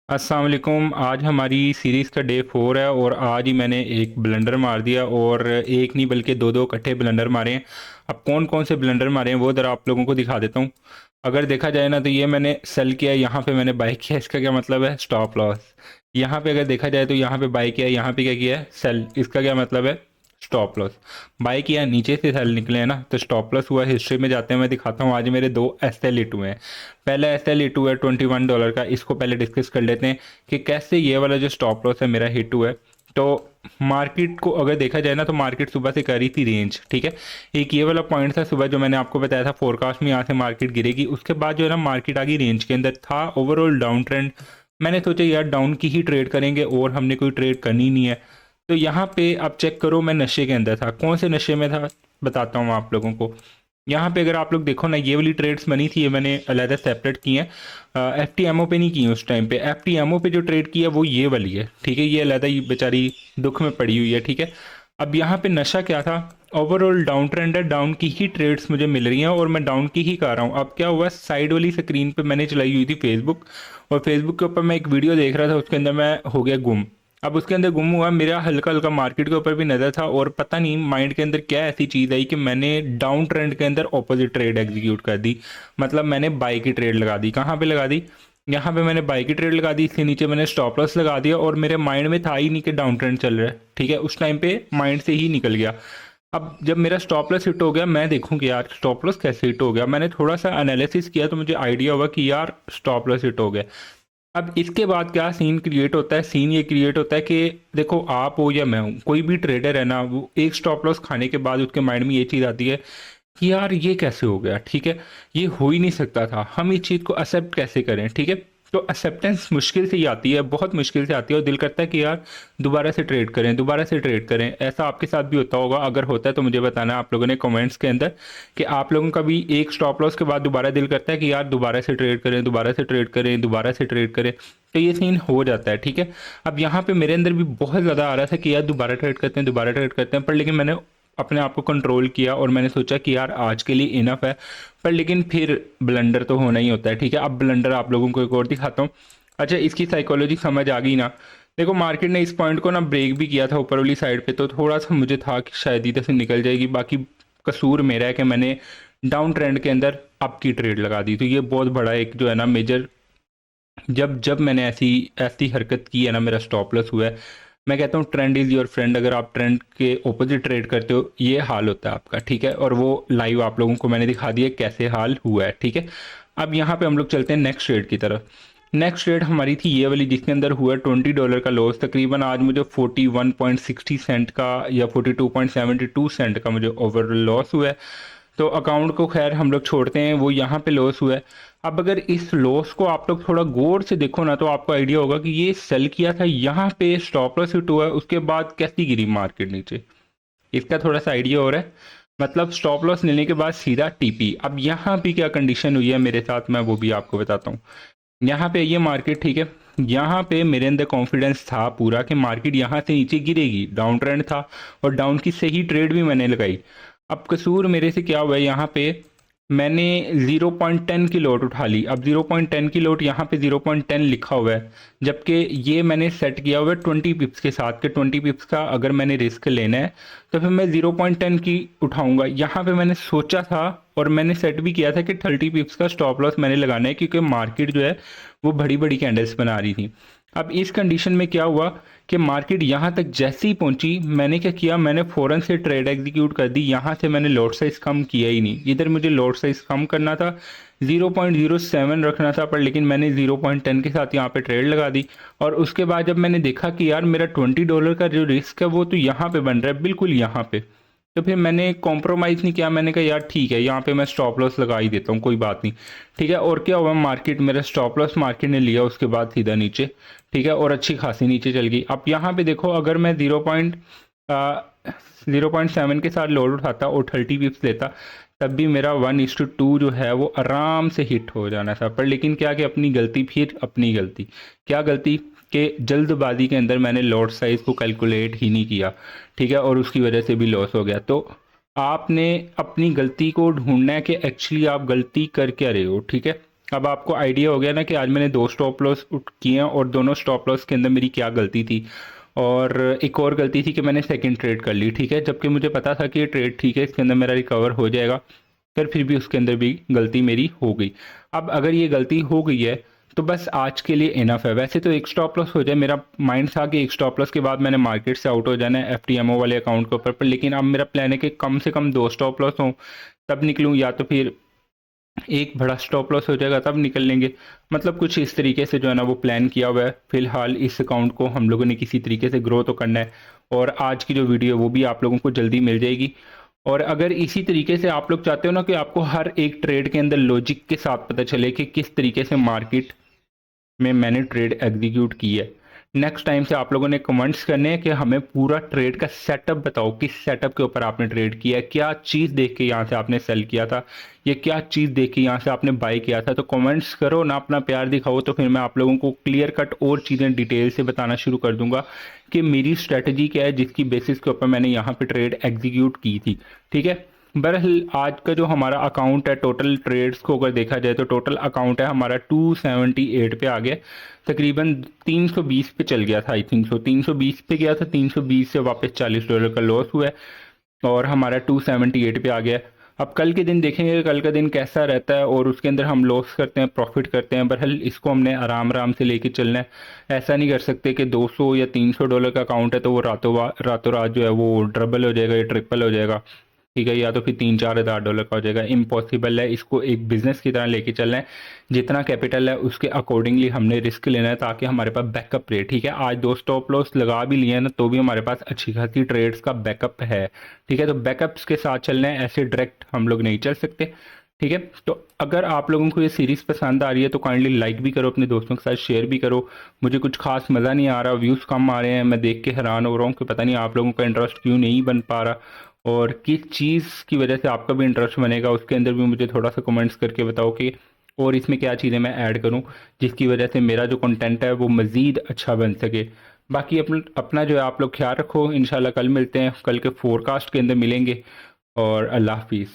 अस्सलाम वालेकुम। आज हमारी सीरीज़ का डे 4 है और आज ही मैंने एक ब्लंडर मार दिया और एक नहीं बल्कि दो दो इकट्ठे ब्लंडर मारे हैं। अब कौन कौन से ब्लंडर मारे हैं वो ज़रा आप लोगों को दिखा देता हूँ। अगर देखा जाए ना तो ये मैंने सेल किया, यहाँ पे मैंने बाई किया। इसका क्या मतलब है? Stop loss. यहाँ पे अगर देखा जाए तो यहाँ पे बाई किया, यहाँ पे क्या किया है? सेल। इसका क्या मतलब है? Stop loss. बाई किया, नीचे से सेल निकले हैं ना तो स्टॉप लॉस हुआ। हिस्ट्री में जाते हैं, मैं दिखाता हूँ। आज मेरे दो एस एल ई टू हैं। पहला एस एल ई टू है $21 का। इसको पहले डिस्कस कर लेते हैं कि कैसे ये वाला जो स्टॉप लॉस है मेरा हिट हुआ है। तो मार्केट को अगर देखा जाए ना तो मार्केट सुबह से कर रही थी रेंज, ठीक है। एक ये वाला पॉइंट था सुबह जो मैंने आपको बताया था फोरकास्ट में, यहाँ से मार्केट गिरेगी। उसके बाद जो है ना मार्केट आ गई रेंज के अंदर, था ओवरऑल डाउन ट्रेंड। मैंने सोचा यार डाउन की ही ट्रेड करेंगे और हमने कोई ट्रेड करनी नहीं है। तो यहाँ पे आप चेक करो, मैं नशे के अंदर था। कौन से नशे में था बताता हूँ आप लोगों को। यहाँ पे अगर आप लोग देखो ना, ये वाली ट्रेड्स बनी थी, ये मैंने अलहदा सेपरेट की हैं। एफ टी एम ओ पे नहीं की उस टाइम पे। एफ टी एम ओ पे जो ट्रेड की है वो ये वाली है, ठीक है। ये अलहदा ही बेचारी दुख में पड़ी हुई है, ठीक है। अब यहाँ पे नशा क्या था? ओवरऑल डाउन ट्रेंड है, डाउन की ही ट्रेड्स मुझे मिल रही हैं और मैं डाउन की ही कर रहा हूँ। अब क्या हुआ, साइड वाली स्क्रीन पे मैंने चलाई हुई थी फेसबुक, और फेसबुक के ऊपर मैं एक वीडियो देख रहा था, उसके अंदर मैं हो गया गुम। अब उसके अंदर गुम हुआ, मेरा हल्का हल्का मार्केट के ऊपर भी नज़र था, और पता नहीं माइंड के अंदर क्या ऐसी चीज़ आई कि मैंने डाउन ट्रेंड के अंदर ऑपोजिट ट्रेड एग्जीक्यूट कर दी। मतलब मैंने बाई की ट्रेड लगा दी। कहाँ पे लगा दी? यहाँ पे मैंने बाई की ट्रेड लगा दी। इसके नीचे मैंने स्टॉप लॉस लगा दिया, और मेरे माइंड में था ही नहीं कि डाउन ट्रेंड चल रहा है, ठीक है। उस टाइम पे माइंड से ही निकल गया। अब जब मेरा स्टॉप लॉस हिट हो गया, मैं देखूं कि यार स्टॉप लॉस कैसे हिट हो गया। मैंने थोड़ा सा एनालिसिस किया तो मुझे आइडिया हुआ कि यार स्टॉप लॉस हिट हो गया। अब इसके बाद क्या सीन क्रिएट होता है? सीन ये क्रिएट होता है कि देखो, आप हो या मैं हूँ, कोई भी ट्रेडर है ना, वो एक स्टॉप लॉस खाने के बाद उसके माइंड में ये चीज़ आती है कि यार ये कैसे हो गया, ठीक है। ये हो ही नहीं सकता था, हम इस चीज़ को एक्सेप्ट कैसे करें, ठीक है। तो एक्सेप्टेंस मुश्किल से ही आती है, बहुत मुश्किल से आती है, और दिल करता है कि यार दोबारा से ट्रेड करें, दोबारा से ट्रेड करें। ऐसा आपके साथ भी होता होगा? अगर होता है तो मुझे बताना आप लोगों ने कमेंट्स के अंदर कि आप लोगों का भी एक स्टॉप लॉस के बाद दोबारा दिल करता है कि यार दोबारा से ट्रेड करें, दोबारा से ट्रेड करें, दोबारा से ट्रेड करें। तो ये सीन हो जाता है, ठीक है। अब यहाँ पे मेरे अंदर भी बहुत ज़्यादा आ रहा था कि यार दोबारा ट्रेड करते हैं, दोबारा ट्रेड करते हैं, पर लेकिन मैंने अपने आप को कंट्रोल किया और मैंने सोचा कि यार आज के लिए इनफ है। पर लेकिन फिर ब्लंडर तो होना ही होता है, ठीक है। अब ब्लंडर आप लोगों को एक और दिखाता हूँ। अच्छा, इसकी साइकोलॉजी समझ आ गई ना? देखो, मार्केट ने इस पॉइंट को ना ब्रेक भी किया था ऊपर वाली साइड पे, तो थोड़ा सा मुझे था कि शायद इधर से निकल जाएगी। बाकी कसूर मेरा है कि मैंने डाउन ट्रेंड के अंदर अप की ट्रेड लगा दी। तो ये बहुत बड़ा एक जो है ना मेजर, जब जब मैंने ऐसी ऐसी हरकत की है ना, मेरा स्टॉप लॉस हुआ है। मैं कहता हूँ ट्रेंड इज़ योर फ्रेंड। अगर आप ट्रेंड के ओपोजिट ट्रेड करते हो, ये हाल होता है आपका, ठीक है। और वो लाइव आप लोगों को मैंने दिखा दिया कैसे हाल हुआ है, ठीक है। अब यहाँ पे हम लोग चलते हैं नेक्स्ट ट्रेड की तरफ। नेक्स्ट ट्रेड हमारी थी ये वाली, जिसके अंदर हुआ $20 का लॉस। तकरीबन आज मुझे 41.60 का या 42.72 का मुझे ओवरऑल लॉस हुआ है। तो अकाउंट को खैर हम लोग छोड़ते हैं, वो यहाँ पे लॉस हुआ है। अब अगर इस लॉस को आप लोग थोड़ा गौर से देखो ना, तो आपको आइडिया होगा कि ये सेल किया था यहाँ पे, स्टॉप लॉस हिट हुआ है, उसके बाद कैसी गिरी मार्केट नीचे। इसका थोड़ा सा आइडिया हो रहा है? मतलब स्टॉप लॉस लेने के बाद सीधा टीपी। अब यहाँ पे क्या कंडीशन हुई है मेरे साथ, मैं वो भी आपको बताता हूँ। यहाँ पे ये मार्केट, ठीक है। यहाँ पे मेरे अंदर कॉन्फिडेंस था पूरा कि मार्केट यहाँ से नीचे गिरेगी, डाउन ट्रेंड था, और डाउन की सही ट्रेड भी मैंने लगाई। अब कसूर मेरे से क्या हुआ है, यहाँ पे मैंने 0.10 की लोट उठा ली। अब 0.10 की लोट यहाँ पे 0.10 लिखा हुआ है, जबकि ये मैंने सेट किया हुआ है 20 पिप्स के साथ के 20 पिप्स का अगर मैंने रिस्क लेना है तो फिर मैं 0.10 की उठाऊंगा। यहाँ पे मैंने सोचा था और मैंने सेट भी किया था कि 30 पिप्स का स्टॉप लॉस मैंने लगाना है, क्योंकि मार्केट जो है वो बड़ी बड़ी कैंडल्स बना रही थी। अब इस कंडीशन में क्या हुआ कि मार्केट यहाँ तक जैसे ही पहुंची, मैंने क्या किया, मैंने फ़ौरन से ट्रेड एग्जीक्यूट कर दी। यहाँ से मैंने लॉट साइज कम किया ही नहीं, इधर मुझे लॉट साइज कम करना था, 0.07 रखना था, पर लेकिन मैंने 0.10 के साथ यहाँ पे ट्रेड लगा दी। और उसके बाद जब मैंने देखा कि यार मेरा $20 का जो रिस्क है वो तो यहाँ पे बन रहा है, बिल्कुल यहाँ पे, तो फिर मैंने कॉम्प्रोमाइज़ नहीं किया। मैंने कहा यार ठीक है, यहाँ पे मैं स्टॉप लॉस लगा ही देता हूँ, कोई बात नहीं, ठीक है। और क्या हुआ, मार्केट मेरा स्टॉप लॉस मार्केट ने लिया उसके बाद सीधा नीचे, ठीक है, और अच्छी खासी नीचे चल गई। अब यहाँ पे देखो, अगर मैं 0.7 के साथ लोड उठाता और 30 पिप्स लेता, तब भी मेरा 1:2 जो है वो आराम से हिट हो जाना था। पर लेकिन क्या कि अपनी गलती, फिर अपनी गलती, क्या गलती कि जल्दबाजी के अंदर मैंने लॉट साइज को कैलकुलेट ही नहीं किया, ठीक है, और उसकी वजह से भी लॉस हो गया। तो आपने अपनी गलती को ढूंढना है कि एक्चुअली आप गलती कर क्या रहे हो, ठीक है। अब आपको आइडिया हो गया ना कि आज मैंने दो स्टॉप लॉस किए हैं और दोनों स्टॉप लॉस के अंदर मेरी क्या गलती थी। और एक और गलती थी कि मैंने सेकंड ट्रेड कर ली, ठीक है, जबकि मुझे पता था कि ये ट्रेड ठीक है, इसके अंदर मेरा रिकवर हो जाएगा, फिर भी उसके अंदर भी गलती मेरी हो गई। अब अगर ये गलती हो गई है तो बस आज के लिए इनफ है। वैसे तो एक स्टॉप लॉस हो जाए, मेरा माइंड था कि एक स्टॉप लॉस के बाद मैंने मार्केट से आउट हो जाना है एफटीएमओ वाले अकाउंट के ऊपर पर, लेकिन अब मेरा प्लान है कि कम से कम दो स्टॉप लॉस हों तब निकलूँ, या तो फिर एक बड़ा स्टॉप लॉस हो जाएगा तब निकल लेंगे। मतलब कुछ इस तरीके से जो है ना वो प्लान किया हुआ है। फिलहाल इस अकाउंट को हम लोगों ने किसी तरीके से ग्रो तो करना है, और आज की जो वीडियो है वो भी आप लोगों को जल्दी मिल जाएगी। और अगर इसी तरीके से आप लोग चाहते हो ना कि आपको हर एक ट्रेड के अंदर लॉजिक के साथ पता चले कि किस तरीके से मार्केट में मैंने ट्रेड एग्जीक्यूट की है, नेक्स्ट टाइम से आप लोगों ने कमेंट्स करने हैं कि हमें पूरा ट्रेड का सेटअप बताओ, किस सेटअप के ऊपर आपने ट्रेड किया है, क्या चीज़ देख के यहाँ से आपने सेल किया था, या क्या चीज़ देख के यहाँ से आपने बाय किया था। तो कमेंट्स करो ना, अपना प्यार दिखाओ, तो फिर मैं आप लोगों को क्लियर कट और चीज़ें डिटेल से बताना शुरू कर दूंगा कि मेरी स्ट्रेटजी क्या है जिसकी बेसिस के ऊपर मैंने यहाँ पे ट्रेड एग्जीक्यूट की थी, ठीक है। बहरहाल आज का जो हमारा अकाउंट है, टोटल ट्रेड्स को अगर देखा जाए तो टोटल अकाउंट है हमारा 278 पे आ गया, तकरीबन 320 पे चल गया था, आई थिंक सो 320 पे गया था, 320 से वापस $40 का लॉस हुआ है और हमारा 278 पे आ गया। अब कल के दिन देखेंगे कल का दिन कैसा रहता है और उसके अंदर हम लॉस करते हैं प्रॉफिट करते हैं। बहरहाल इसको हमने आराम आराम से लेके चलना है। ऐसा नहीं कर सकते कि 200 या $300 का अकाउंट है तो वो रातों रात जो है वो डबल हो जाएगा या ट्रिपल हो जाएगा, ठीक है, या तो फिर $3-4 हज़ार का हो जाएगा। इम्पॉसिबल है, इसको एक बिजनेस की तरह लेके चलना है। जितना कैपिटल है उसके अकॉर्डिंगली हमने रिस्क लेना है ताकि हमारे पास बैकअप रहे, ठीक है। आज दो स्टॉप लॉस लगा भी लिए ना तो भी हमारे पास अच्छी खासी ट्रेड्स का बैकअप है, ठीक है। तो बैकअप्स के साथ चलना है, ऐसे डायरेक्ट हम लोग नहीं चल सकते, ठीक है। तो अगर आप लोगों को ये सीरीज़ पसंद आ रही है तो काइंडली लाइक भी करो, अपने दोस्तों के साथ शेयर भी करो। मुझे कुछ खास मज़ा नहीं आ रहा, व्यूज़ कम आ रहे हैं, मैं देख के हैरान हो रहा हूँ कि पता नहीं आप लोगों का इंटरेस्ट क्यों नहीं बन पा रहा, और किस चीज़ की वजह से आपका भी इंटरेस्ट बनेगा उसके अंदर भी मुझे थोड़ा सा कमेंट्स करके बताओ कि और इसमें क्या चीज़ें मैं ऐड करूं जिसकी वजह से मेरा जो कंटेंट है वो मज़ीद अच्छा बन सके। बाकी अपना जो है आप लोग ख्याल रखो, इंशाल्लाह कल मिलते हैं, कल के फोरकास्ट के अंदर मिलेंगे, और अल्लाह हाफिज़।